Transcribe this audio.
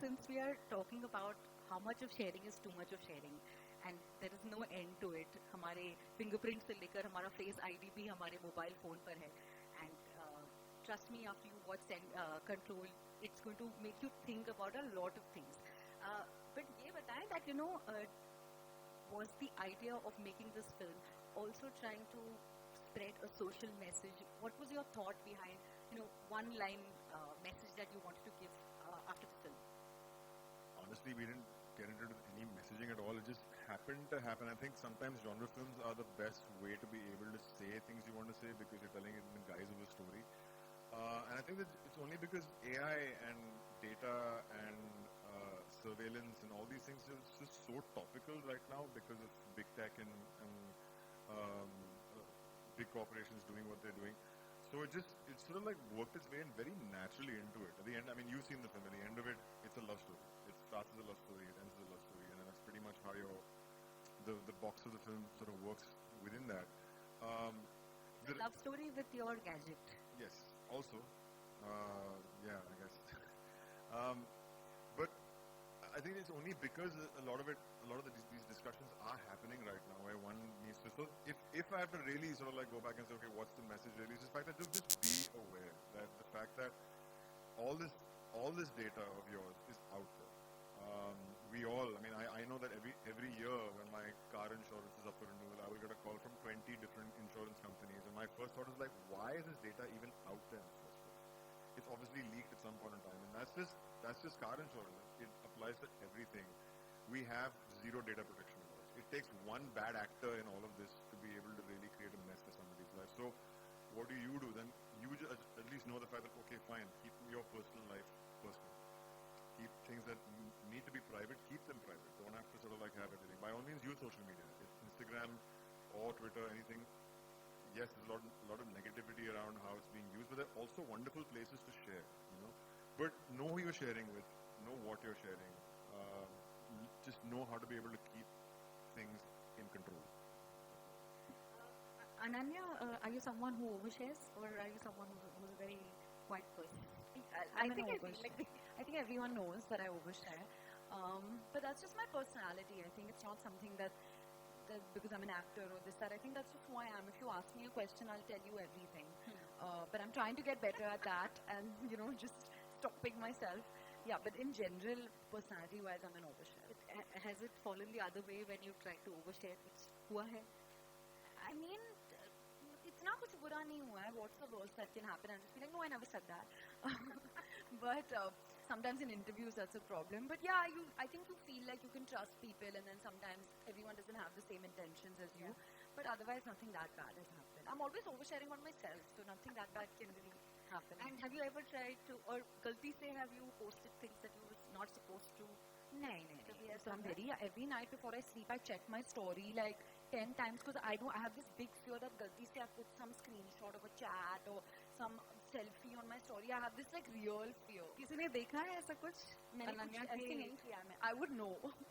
since we are talking about how much of sharing is too much of sharing, and there is no end to it. हमारे fingerprint से लेकर हमारा face ID भी हमारे mobile phone पर है, and trust me, after you watch Control, it's going to make you think about a lot of things. But ये बताएं that was the idea of making this film also trying to spread a social message? What was your thought behind one line message that you wanted to give after the film? Honestly, we didn't get into any messaging at all. It just happened to happen. I think sometimes genre films are the best way to be able to say things you want to say because you're telling it in the guise of a story. And I think that it's only because AI and data and surveillance and all these things is just so topical right now because of big tech and big corporations doing what they're doing. So it sort of like worked its way in very naturally into it. At the end, I mean, you've seen the film. At the end of it, it's a love story. It starts as a love story, it ends as a love story, and that's pretty much how the box of the film sort of works within that. The love story with your gadget. Yes, also. Yeah, I guess. But I think it's only because a lot of these discussions are happening right now where one needs to. So if I have to really sort of like go back and say, okay, what's the message really? It's the fact that just be aware that the fact that all this data of yours is out there. We all, I mean, I know that every year when my car insurance is up for renewal, I will get a call from 20 different insurance companies, and my first thought is like, why is this data even out there in the first place? It's obviously leaked at some point in time, and that's just car insurance. It applies to everything. We have zero data protection laws. It takes one bad actor in all of this to be able to really create a mess for somebody's life. So what do? Then you just at least know the fact that, okay, fine, keep your personal life personal. Keep things that need to be private, keep them private. Don't have to sort of like have everything. By all means, use social media. It's Instagram or Twitter, anything. Yes, there's a lot of negativity around how it's being used, but there are also wonderful places to share, But know who you're sharing with, know what you're sharing. Just know how to be able to keep things in control. Ananya, are you someone who overshares, or are you someone who's a very quiet person? I think everyone knows that I overshare, but that's just my personality. I think it's not something that because I'm an actor or this, that. I think that's just who I am. If you ask me a question, I'll tell you everything. But I'm trying to get better at that and, just stopping myself. Yeah, but in general, personality-wise, I'm an overshare. Has it fallen the other way when you try to overshare? Kuch hua hai? I mean, इतना कुछ बुरा नहीं हुआ है. What's the worst that can happen? I'm just feeling, no, I never said that. But sometimes in interviews that's a problem. But yeah, I think you feel like you can trust people, and then sometimes everyone doesn't have the same intentions as you. But otherwise, nothing that bad has happened. I'm always oversharing on myself, so nothing that bad can really happen. And have you ever tried to, or galti se have you posted things that you were not supposed to? No. So every night before I sleep, I check my story like 10 times because I have this big fear that galti se I put some screenshot of a chat or some selfie on my story. I have this like real fear. किसी ने देखा है ऐसा कुछ? मैंने कुछ ऐसे नहीं किया. I would know.